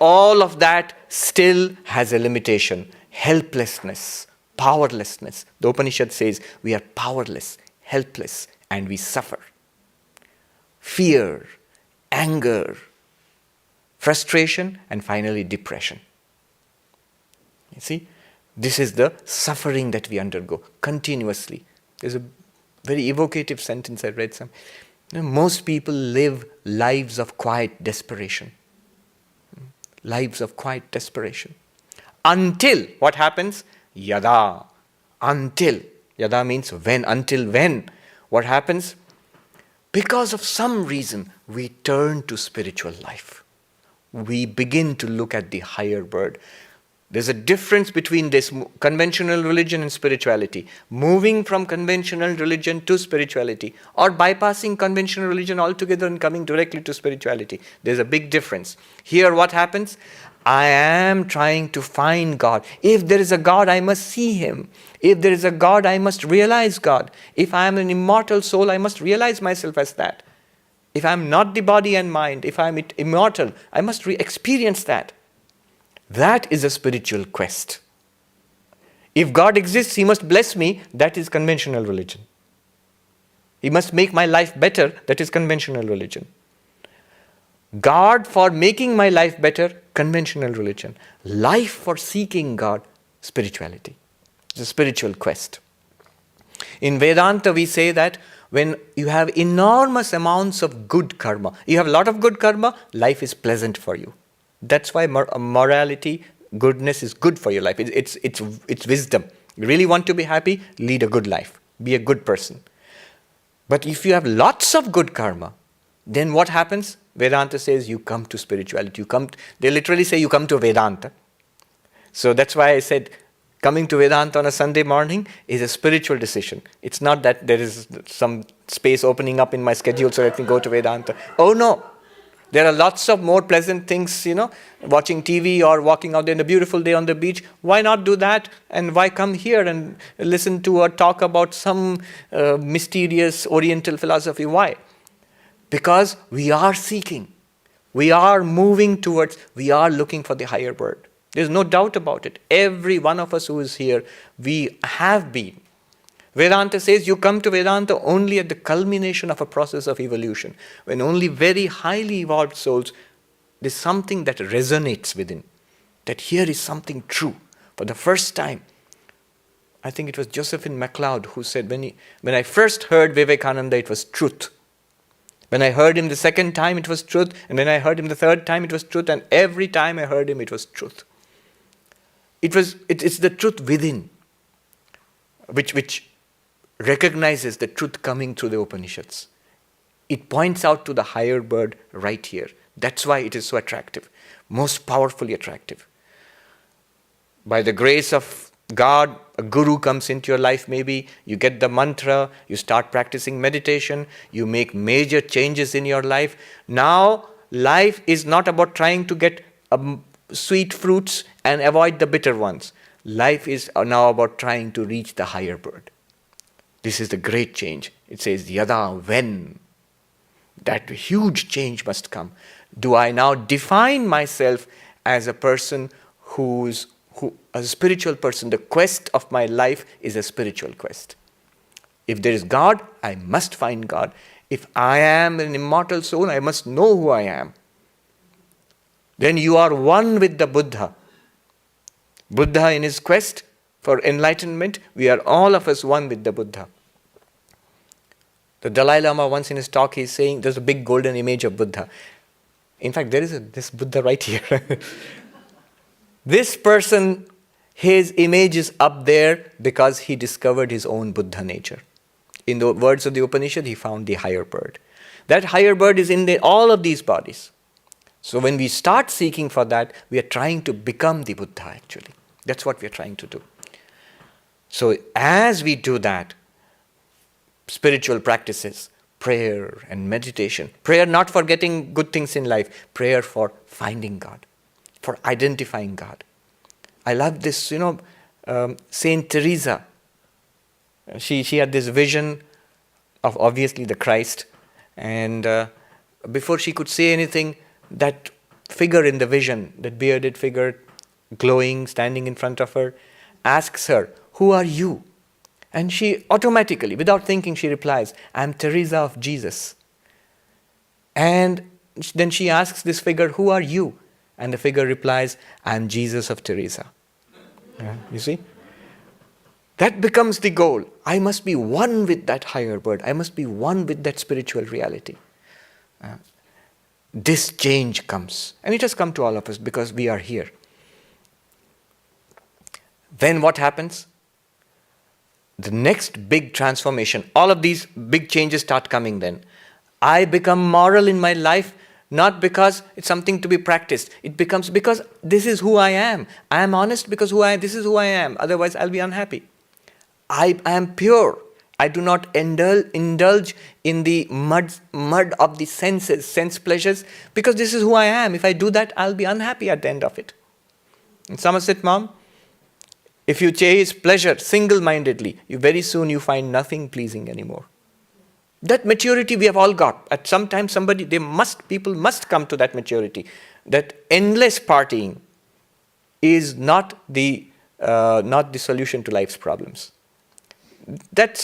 All of that still has a limitation. Helplessness, powerlessness. The Upanishad says we are powerless, helpless, and we suffer. Fear, anger, frustration, and finally depression. You see? This is the suffering that we undergo continuously. There's a very evocative sentence I read some. Most people live lives of quiet desperation. Lives of quiet desperation. Until, what happens? Yada. Until. Yada means when. Until when? What happens? Because of some reason, we turn to spiritual life. We begin to look at the higher bird. There's a difference between this conventional religion and spirituality. Moving from conventional religion to spirituality, or bypassing conventional religion altogether and coming directly to spirituality. There's a big difference. Here what happens? I am trying to find God. If there is a God, I must see Him. If there is a God, I must realize God. If I am an immortal soul, I must realize myself as that. If I am not the body and mind, if I am immortal, I must experience that. That is a spiritual quest. If God exists, He must bless me. That is conventional religion. He must make my life better. That is conventional religion. God for making my life better, conventional religion. Life for seeking God, spirituality. It's a spiritual quest. In Vedanta, we say that when you have enormous amounts of good karma, you have a lot of good karma, life is pleasant for you. That's why morality, goodness is good for your life. It's wisdom. You really want to be happy? Lead a good life. Be a good person. But if you have lots of good karma, then what happens? Vedanta says you come to spirituality. They literally say you come to Vedanta. So that's why I said coming to Vedanta on a Sunday morning is a spiritual decision. It's not that there is some space opening up in my schedule so let me go to Vedanta. Oh no. There are lots of more pleasant things, watching TV or walking out there in a beautiful day on the beach. Why not do that? And why come here and listen to or talk about some mysterious Oriental philosophy? Why? Because we are seeking. We are moving towards, we are looking for the higher bird. There's no doubt about it. Every one of us who is here, we have been. Vedanta says you come to Vedanta only at the culmination of a process of evolution. When only very highly evolved souls, there's something that resonates within. That here is something true. For the first time, I think it was Josephine MacLeod who said, when I first heard Vivekananda, it was truth. When I heard him the second time, it was truth. And when I heard him the third time, it was truth. And every time I heard him, it was truth. It's the truth within, which recognizes the truth coming through the Upanishads. It points out to the higher bird right here. That's why it is so attractive, most powerfully attractive. By the grace of God, a guru comes into your life maybe, you get the mantra, you start practicing meditation, you make major changes in your life. Now, life is not about trying to get sweet fruits and avoid the bitter ones. Life is now about trying to reach the higher bird. This is the great change. It says, yada, when. That huge change must come. Do I now define myself as a person a spiritual person? The quest of my life is a spiritual quest. If there is God, I must find God. If I am an immortal soul, I must know who I am. Then you are one with the Buddha. Buddha in his quest for enlightenment, we are all of us one with the Buddha. The Dalai Lama once in his talk, he's saying there's a big golden image of Buddha. In fact, there is this Buddha right here. This person, his image is up there because he discovered his own Buddha nature. In the words of the Upanishad, he found the higher bird. That higher bird is in all of these bodies. So when we start seeking for that, we are trying to become the Buddha actually. That's what we are trying to do. So as we do that, spiritual practices, prayer and meditation. Prayer not for getting good things in life. Prayer for finding God, for identifying God. I love this, Saint Teresa. She had this vision of obviously the Christ. And before she could say anything, that figure in the vision, that bearded figure, glowing, standing in front of her, asks her, "Who are you?" And she automatically, without thinking, she replies, "I'm Teresa of Jesus." And then she asks this figure, "Who are you?" And the figure replies, "I'm Jesus of Teresa." Yeah, you see? That becomes the goal. I must be one with that higher bird. I must be one with that spiritual reality. This change comes. And it has come to all of us because we are here. Then what happens? The next big transformation, all of these big changes start coming then. I become moral in my life, not because it's something to be practiced. It becomes because this is who I am. I am honest because this is who I am. Otherwise, I'll be unhappy. I am pure. I do not indulge in the mud of the senses, sense pleasures, because this is who I am. If I do that, I'll be unhappy at the end of it. In Somerset, Mom, if you chase pleasure single-mindedly, very soon you find nothing pleasing anymore. That maturity we have all got. At some time, people must come to that maturity. That endless partying is not the solution to life's problems. That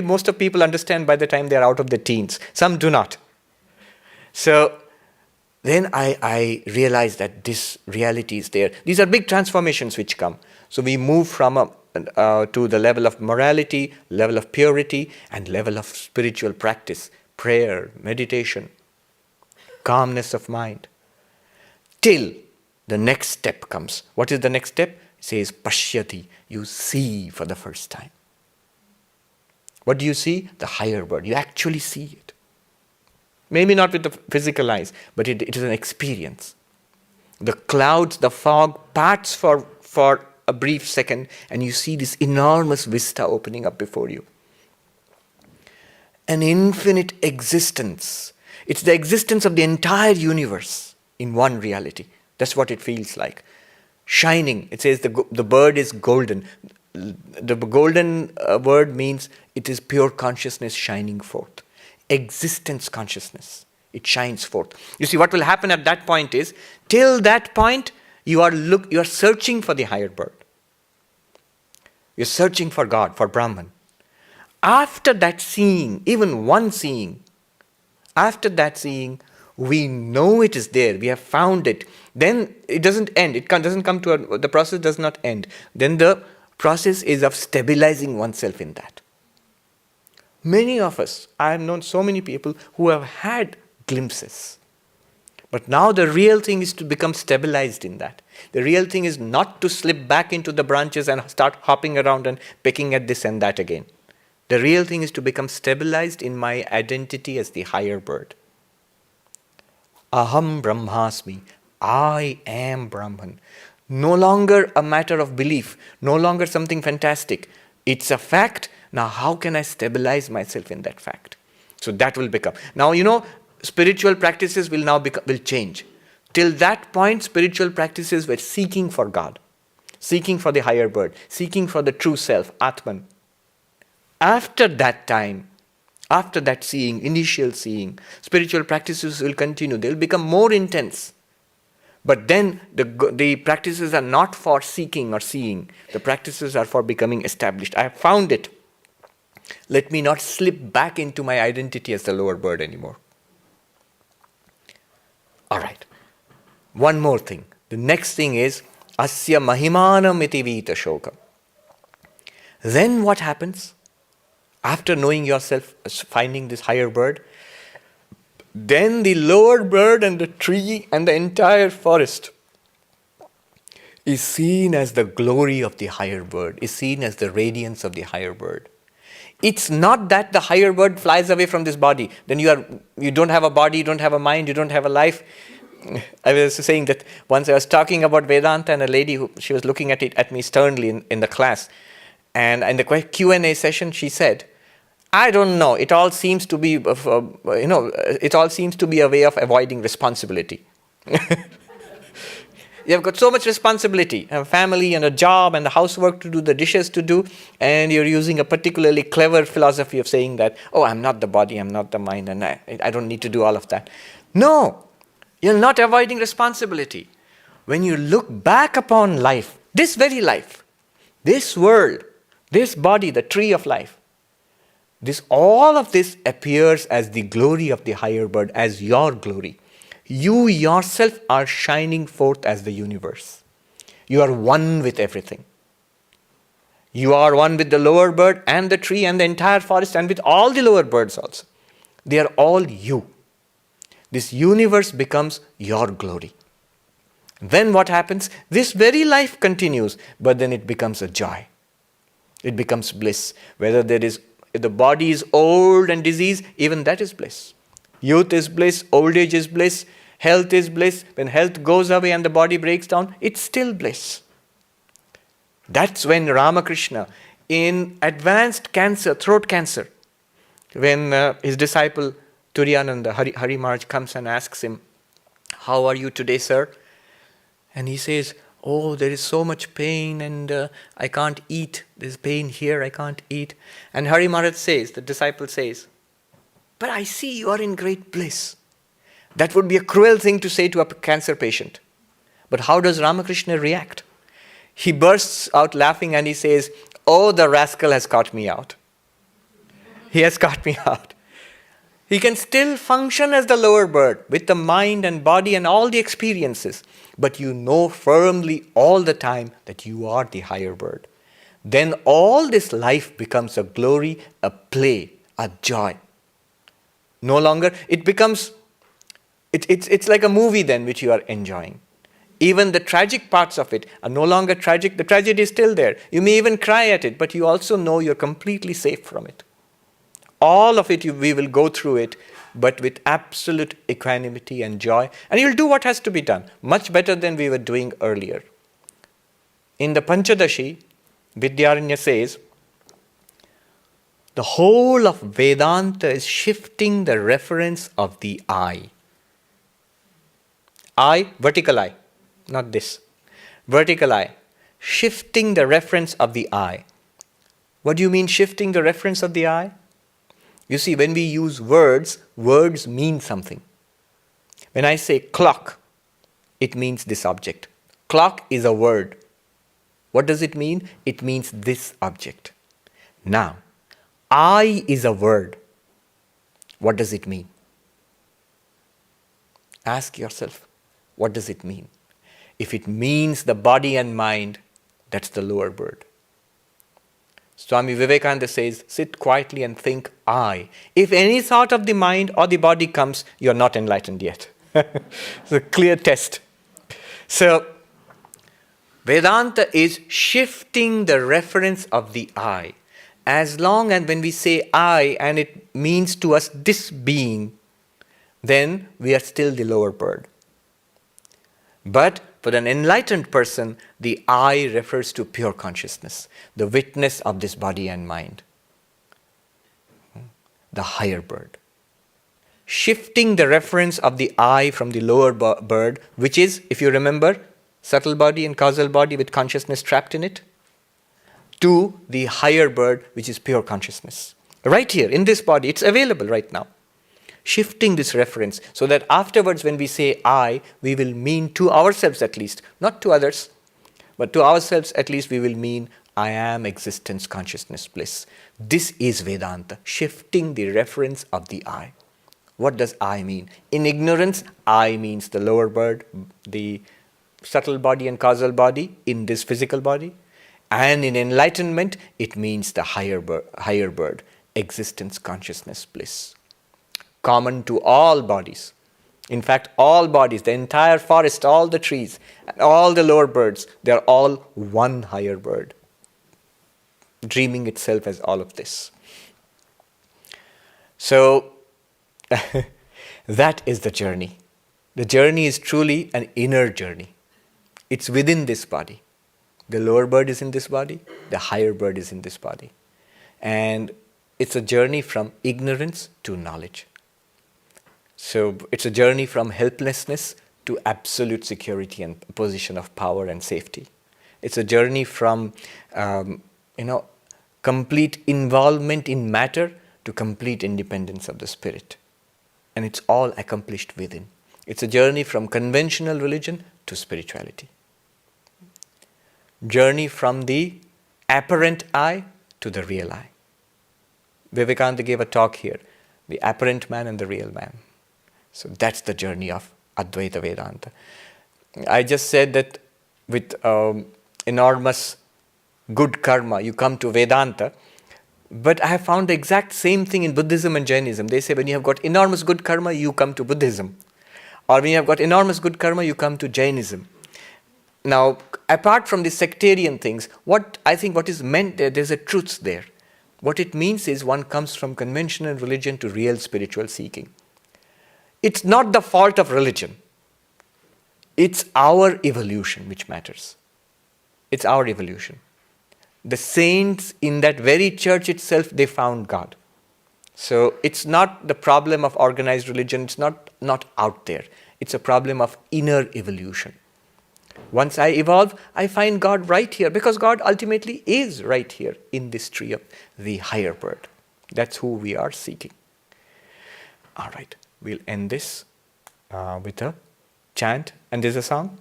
most of people understand by the time they are out of their teens. Some do not. So then I realized that this reality is there. These are big transformations which come. So we move from to the level of morality, level of purity, and level of spiritual practice, prayer, meditation, calmness of mind, till the next step comes. What is the next step? It says, Pashyati, you see for the first time. What do you see? The higher bird. You actually see it. Maybe not with the physical eyes, but it is an experience. The clouds, the fog parts for a brief second, and you see this enormous vista opening up before you. An infinite existence. It's the existence of the entire universe in one reality. That's what it feels like. Shining. It says the bird is golden. The golden word means it is pure consciousness shining forth. Existence consciousness. It shines forth. You see, what will happen at that point is, till that point, you are searching for the higher bird. You're searching for God, for Brahman. After that seeing, even one seeing, after that seeing, we know it is there. We have found it. Then it doesn't end. The process does not end. Then the process is of stabilizing oneself in that. Many of us, I have known so many people who have had glimpses. But now the real thing is to become stabilized in that. The real thing is not to slip back into the branches and start hopping around and picking at this and that again. The real thing is to become stabilized in my identity as the higher bird. Aham Brahmasmi. I am Brahman. No longer a matter of belief. No longer something fantastic. It's a fact. Now how can I stabilize myself in that fact? So that will become. Now spiritual practices will change. Till that point, spiritual practices were seeking for God, seeking for the higher bird, seeking for the true self, Atman. After that time, After that seeing, initial seeing, spiritual practices will continue. They'll become more intense. But then the practices are not for seeking or seeing. The practices are for becoming established. I have found it. Let me not slip back into my identity as the lower bird anymore. All right. One more thing. The next thing is asya mahimanam iti vita shoka. Then what happens? After knowing yourself, finding this higher bird, then the lower bird and the tree and the entire forest is seen as the glory of the higher bird, is seen as the radiance of the higher bird. It's not that the higher bird flies away from this body. Then you don't have a body, you don't have a mind, you don't have a life. I was saying that once I was talking about Vedanta and a lady, she was looking at me sternly in the class. And in the Q&A session, she said, I don't know, it all seems to be, it all seems to be a way of avoiding responsibility. You've got so much responsibility, a family and a job and the housework to do, the dishes to do, and you're using a particularly clever philosophy of saying that, oh, I'm not the body, I'm not the mind, and I don't need to do all of that. No, you're not avoiding responsibility. When you look back upon life, this very life, this world, this body, the tree of life, all of this appears as the glory of the higher bird, as your glory. You yourself are shining forth as the universe. You are one with everything. You are one with the lower bird and the tree and the entire forest and with all the lower birds also. They are all you. This universe becomes your glory. Then what happens? This very life continues, but then it becomes a joy. It becomes bliss. If the body is old and diseased, even that is bliss. Youth is bliss, old age is bliss, health is bliss. When health goes away and the body breaks down, it's still bliss. That's when Ramakrishna, in advanced cancer, throat cancer, when his disciple Turiyananda, Hari Maharaj, comes and asks him, how are you today, sir? And he says, oh, there is so much pain and I can't eat. There's pain here, I can't eat. And Hari Maharaj says, the disciple says, but I see you are in great bliss. That would be a cruel thing to say to a cancer patient. But how does Ramakrishna react? He bursts out laughing and he says, oh, the rascal has caught me out. He has caught me out. He can still function as the lower bird with the mind and body and all the experiences. But you know firmly all the time that you are the higher bird. Then all this life becomes a glory, a play, a joy. No longer, it becomes, it's like a movie then which you are enjoying. Even the tragic parts of it are no longer tragic. The tragedy is still there. You may even cry at it, but you also know you're completely safe from it. All of it, we will go through it, but with absolute equanimity and joy. And you'll do what has to be done, much better than we were doing earlier. In the Panchadashi, Vidyaranya says, the whole of Vedanta is shifting the reference of the I. I, vertical I, not this. Vertical I, shifting the reference of the I. What do you mean shifting the reference of the I? You see, when we use words, words mean something. When I say clock, it means this object. Clock is a word. What does it mean? It means this object. Now, I is a word. What does it mean? Ask yourself, what does it mean? If it means the body and mind, that's the lower bird. Swami Vivekananda says, sit quietly and think I. If any thought of the mind or the body comes, you're not enlightened yet. It's a clear test. So, Vedanta is shifting the reference of the I. As long as when we say I and it means to us this being, then we are still the lower bird. But for an enlightened person, the I refers to pure consciousness, the witness of this body and mind, the higher bird. Shifting the reference of the I from the lower bird, which is, if you remember, subtle body and causal body with consciousness trapped in it, to the higher bird, which is pure consciousness. Right here, in this body, it's available right now. Shifting this reference so that afterwards when we say I, we will mean to ourselves at least, not to others, but to ourselves at least we will mean I am existence, consciousness, bliss. This is Vedanta, shifting the reference of the I. What does I mean? In ignorance, I means the lower bird, the subtle body and causal body in this physical body. And in enlightenment, it means the higher bird, existence, consciousness, bliss. Common to all bodies. In fact, all bodies, the entire forest, all the trees, and all the lower birds, they are all one higher bird, dreaming itself as all of this. So, that is the journey. The journey is truly an inner journey. It's within this body. The lower bird is in this body, the higher bird is in this body. And it's a journey from ignorance to knowledge. So it's a journey from helplessness to absolute security and position of power and safety. It's a journey from complete involvement in matter to complete independence of the spirit. And it's all accomplished within. It's a journey from conventional religion to spirituality. Journey from the apparent I to the real I. Vivekananda gave a talk here, the apparent man and the real man. So that's the journey of Advaita Vedanta. I just said that with enormous good karma, you come to Vedanta. But I have found the exact same thing in Buddhism and Jainism. They say when you have got enormous good karma, you come to Buddhism. Or when you have got enormous good karma, you come to Jainism. Now, apart from the sectarian things, what is meant there, there's a truth there. What it means is one comes from conventional religion to real spiritual seeking. It's not the fault of religion. It's our evolution which matters. It's our evolution. The saints in that very church itself, they found God. So it's not the problem of organized religion, it's not out there. It's a problem of inner evolution. Once I evolve, I find God right here, because God ultimately is right here in this tree of the higher bird. That's who we are seeking. All right. We'll end this with a chant, and there's a song.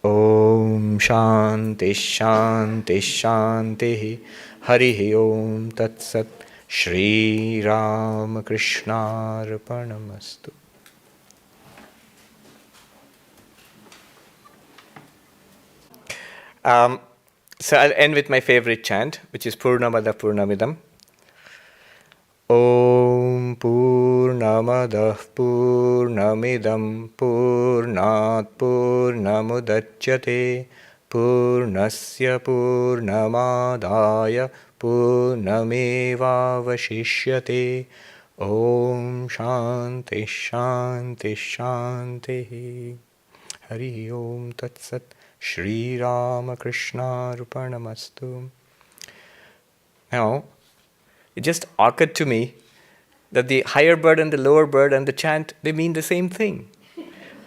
Om Shanti Shanti Shanti Harihi Om Tat Sat Shri Ramakrishna Arpanamastu. So I'll end with my favorite chant, which is Purnamada Purnamidam. Om Purnamadah Purnamidam Purnat Purnamudachyate Purnasya Purnamadaya Purnamevavashishyate. Om Shanti Shanti Shanti Hari Om Tat Sat Shri Ramakrishna Arpanamastu. Now, it just occurred to me that the higher bird and the lower bird and the chant, they mean the same thing.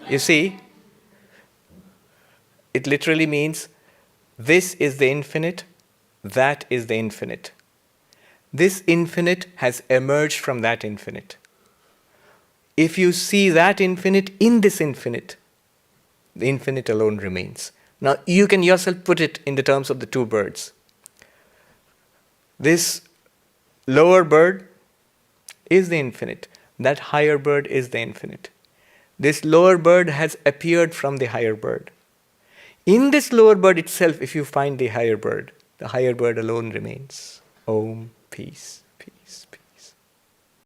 You see, it literally means this is the infinite, that is the infinite. This infinite has emerged from that infinite. If you see that infinite in this infinite, the infinite alone remains. Now, you can yourself put it in the terms of the two birds. This lower bird is the infinite. That higher bird is the infinite. This lower bird has appeared from the higher bird. In this lower bird itself, if you find the higher bird alone remains. Om, peace, peace.